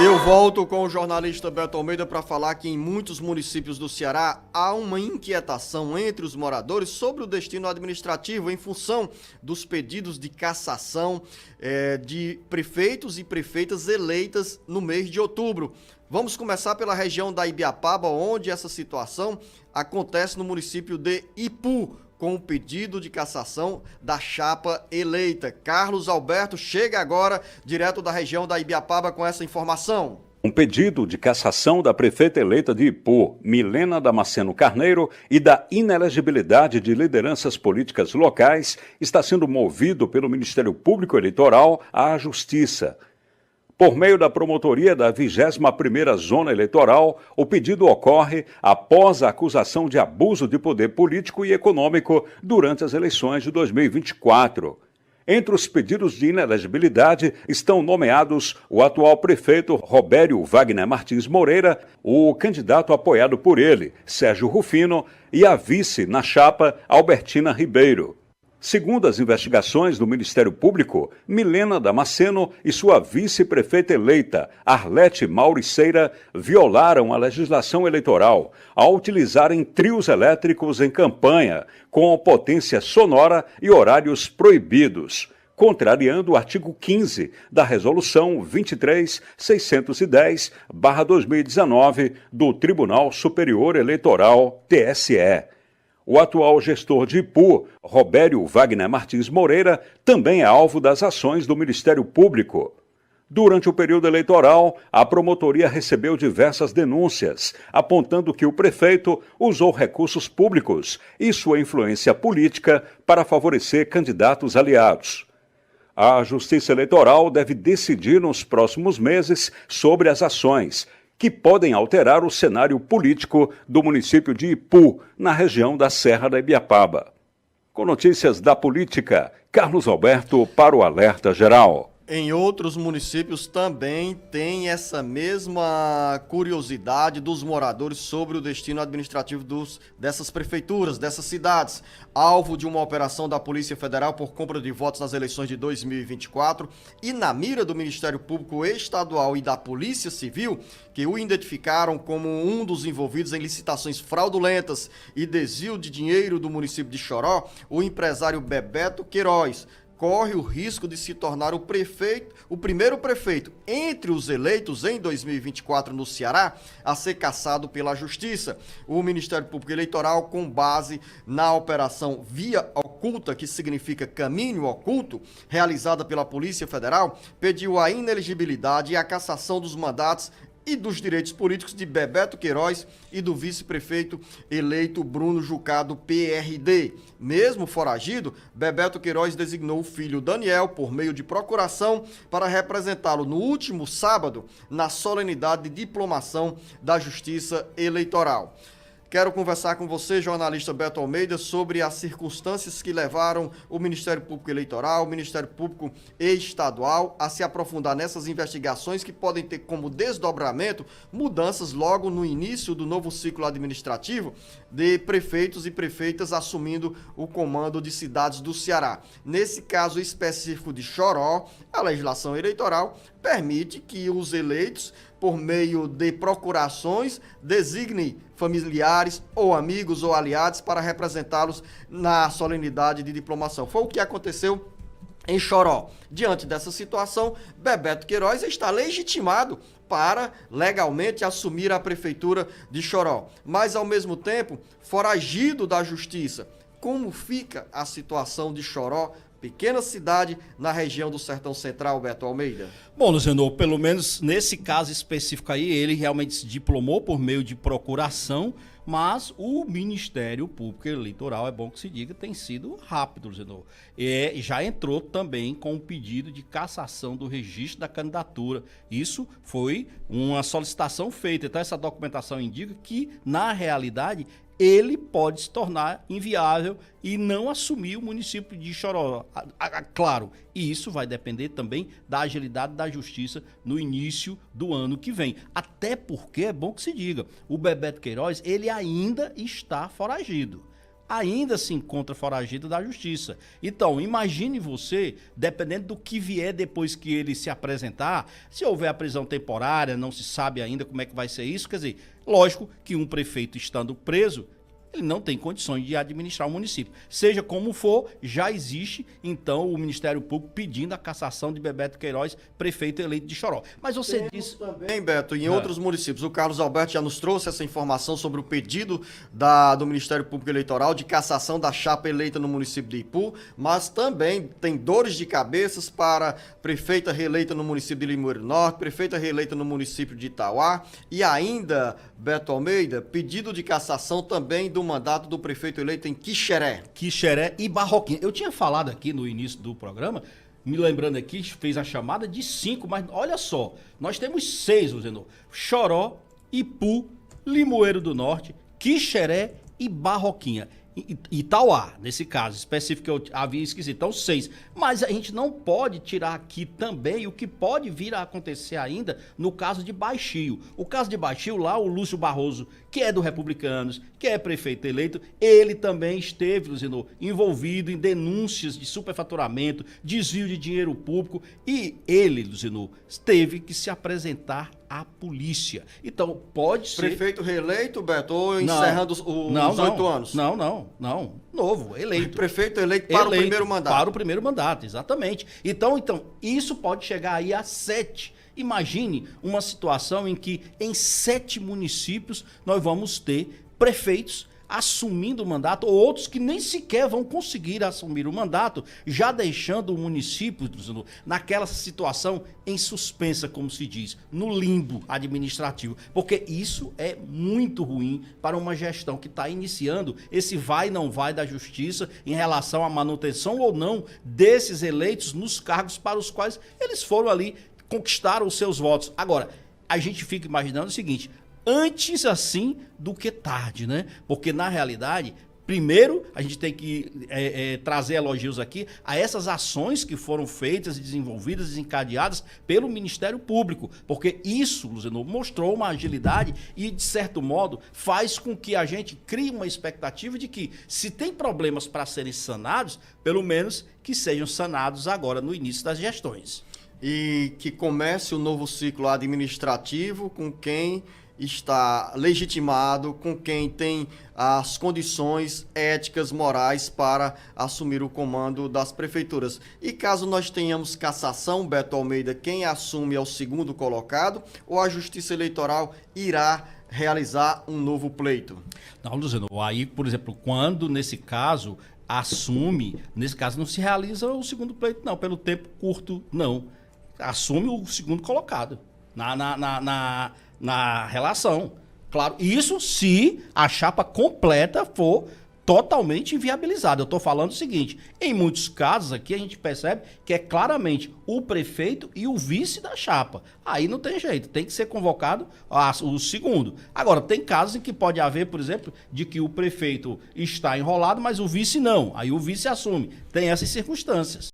Eu volto com o jornalista Beto Almeida para falar que em muitos municípios do Ceará há uma inquietação entre os moradores sobre o destino administrativo em função dos pedidos de cassação de prefeitos e prefeitas eleitas no mês de outubro. Vamos começar pela região da Ibiapaba, onde essa situação acontece no município de Ipu, com o pedido de cassação da chapa eleita. Carlos Alberto chega agora, direto da região da Ibiapaba, com essa informação. Um pedido de cassação da prefeita eleita de Ipu, Milena Damasceno Carneiro, e da inelegibilidade de lideranças políticas locais está sendo movido pelo Ministério Público Eleitoral à Justiça. Por meio da promotoria da 21ª Zona Eleitoral, o pedido ocorre após a acusação de abuso de poder político e econômico durante as eleições de 2024. Entre os pedidos de inelegibilidade estão nomeados o atual prefeito Robério Wagner Martins Moreira, o candidato apoiado por ele, Sérgio Rufino, e a vice na chapa, Albertina Ribeiro. Segundo as investigações do Ministério Público, Milena Damasceno e sua vice-prefeita eleita, Arlete Mauriceira, violaram a legislação eleitoral ao utilizarem trios elétricos em campanha, com potência sonora e horários proibidos, contrariando o artigo 15 da Resolução 23.610/2019 do Tribunal Superior Eleitoral, TSE. O atual gestor de Ipu, Robério Wagner Martins Moreira, também é alvo das ações do Ministério Público. Durante o período eleitoral, a promotoria recebeu diversas denúncias, apontando que o prefeito usou recursos públicos e sua influência política para favorecer candidatos aliados. A Justiça Eleitoral deve decidir nos próximos meses sobre as ações, que podem alterar o cenário político do município de Ipu, na região da Serra da Ibiapaba. Com notícias da política, Carlos Alberto para o Alerta Geral. Em outros municípios também tem essa mesma curiosidade dos moradores sobre o destino administrativo dessas prefeituras, dessas cidades, alvo de uma operação da Polícia Federal por compra de votos nas eleições de 2024 e na mira do Ministério Público Estadual e da Polícia Civil, que o identificaram como um dos envolvidos em licitações fraudulentas e desvio de dinheiro do município de Choró, o empresário Bebeto Queiroz corre o risco de se tornar o primeiro prefeito entre os eleitos em 2024 no Ceará a ser cassado pela Justiça. O Ministério Público Eleitoral, com base na operação Via Oculta, que significa caminho oculto, realizada pela Polícia Federal, pediu a inelegibilidade e a cassação dos mandatos e dos direitos políticos de Bebeto Queiroz e do vice-prefeito eleito Bruno Jucá, do PRD. Mesmo foragido, Bebeto Queiroz designou o filho Daniel, por meio de procuração, para representá-lo no último sábado na solenidade de diplomação da Justiça Eleitoral. Quero conversar com você, jornalista Beto Almeida, sobre as circunstâncias que levaram o Ministério Público Eleitoral, o Ministério Público Estadual a se aprofundar nessas investigações que podem ter como desdobramento mudanças logo no início do novo ciclo administrativo de prefeitos e prefeitas assumindo o comando de cidades do Ceará. Nesse caso específico de Choró, a legislação eleitoral permite que os eleitos, por meio de procurações, designem familiares ou amigos ou aliados para representá-los na solenidade de diplomação. Foi o que aconteceu em Choró. Diante dessa situação, Bebeto Queiroz está legitimado para legalmente assumir a prefeitura de Choró, mas ao mesmo tempo foragido da justiça. Como fica a situação de Choró, pequena cidade na região do Sertão Central, Beto Almeida? Bom, Luciano, pelo menos nesse caso específico aí, ele realmente se diplomou por meio de procuração, mas o Ministério Público Eleitoral, é bom que se diga, tem sido rápido, Luciano. E já entrou também com um pedido de cassação do registro da candidatura. Isso foi uma solicitação feita. Então, essa documentação indica que, na realidade, ele pode se tornar inviável e não assumir o município de Choró. Claro, e isso vai depender também da agilidade da justiça no início do ano que vem. Até porque, é bom que se diga, o Bebeto Queiroz, ele ainda está foragido. ainda se encontra foragido da justiça. Então, imagine você, dependendo do que vier depois que ele se apresentar, se houver a prisão temporária, não se sabe ainda como é que vai ser isso, quer dizer, lógico que um prefeito estando preso, ele não tem condições de administrar o município. Seja como for, já existe, então, o Ministério Público pedindo a cassação de Bebeto Queiroz, prefeito eleito de Choró. Mas você disse... também, Beto, em outros municípios, o Carlos Alberto já nos trouxe essa informação sobre o pedido do Ministério Público Eleitoral de cassação da chapa eleita no município de Ipu, mas também tem dores de cabeças para prefeita reeleita no município de Limoeiro Norte, prefeita reeleita no município de Itauá, e ainda, Beto Almeida, pedido de cassação também do mandato do prefeito eleito em Quixeré. Quixeré e Barroquinha. Eu tinha falado aqui no início do programa, me lembrando aqui, fez a chamada de 5, mas olha só, nós temos 6, Luzenor. Choró, Ipu, Limoeiro do Norte, Quixeré e Barroquinha. Itauá, nesse caso específico que eu havia esquecido. Então, 6. Mas a gente não pode tirar aqui também o que pode vir a acontecer ainda no caso de Baixio. O caso de Baixio, lá o Lúcio Barroso, que é do Republicanos, que é prefeito eleito, ele também esteve, Luciano, envolvido em denúncias de superfaturamento, desvio de dinheiro público, e ele, Luciano, teve que se apresentar à polícia. Então, pode ser... Prefeito reeleito, Beto, ou encerrando os 8 anos? Não. Novo, eleito. Prefeito eleito para o primeiro mandato. Para o primeiro mandato, exatamente. Então, isso pode chegar aí a 7. Imagine uma situação em que em 7 municípios nós vamos ter prefeitos assumindo o mandato, ou outros que nem sequer vão conseguir assumir o mandato, já deixando o município naquela situação em suspensa, como se diz, no limbo administrativo, porque isso é muito ruim para uma gestão que está iniciando esse vai e não vai da justiça em relação à manutenção ou não desses eleitos nos cargos para os quais eles foram ali, conquistaram os seus votos. Agora, a gente fica imaginando o seguinte: antes assim do que tarde, né? Porque na realidade, primeiro a gente tem que trazer elogios aqui a essas ações que foram feitas, desenvolvidas, desencadeadas pelo Ministério Público, porque isso, Luciano, mostrou uma agilidade e, de certo modo, faz com que a gente crie uma expectativa de que, se tem problemas para serem sanados, pelo menos que sejam sanados agora no início das gestões. E que comece o novo ciclo administrativo com quem está legitimado, com quem tem as condições éticas, morais para assumir o comando das prefeituras. E caso nós tenhamos cassação, Beto Almeida, quem assume é o segundo colocado, ou a Justiça Eleitoral irá realizar um novo pleito? Não, Luciano, aí, por exemplo, quando nesse caso nesse caso não se realiza o segundo pleito, não, pelo tempo curto, não. Assume o segundo colocado na relação. Claro, isso se a chapa completa for totalmente inviabilizada. Eu estou falando o seguinte: em muitos casos aqui a gente percebe que é claramente o prefeito e o vice da chapa. Aí não tem jeito, tem que ser convocado o segundo. Agora, tem casos em que pode haver, por exemplo, de que o prefeito está enrolado, mas o vice não. Aí o vice assume. Tem essas circunstâncias.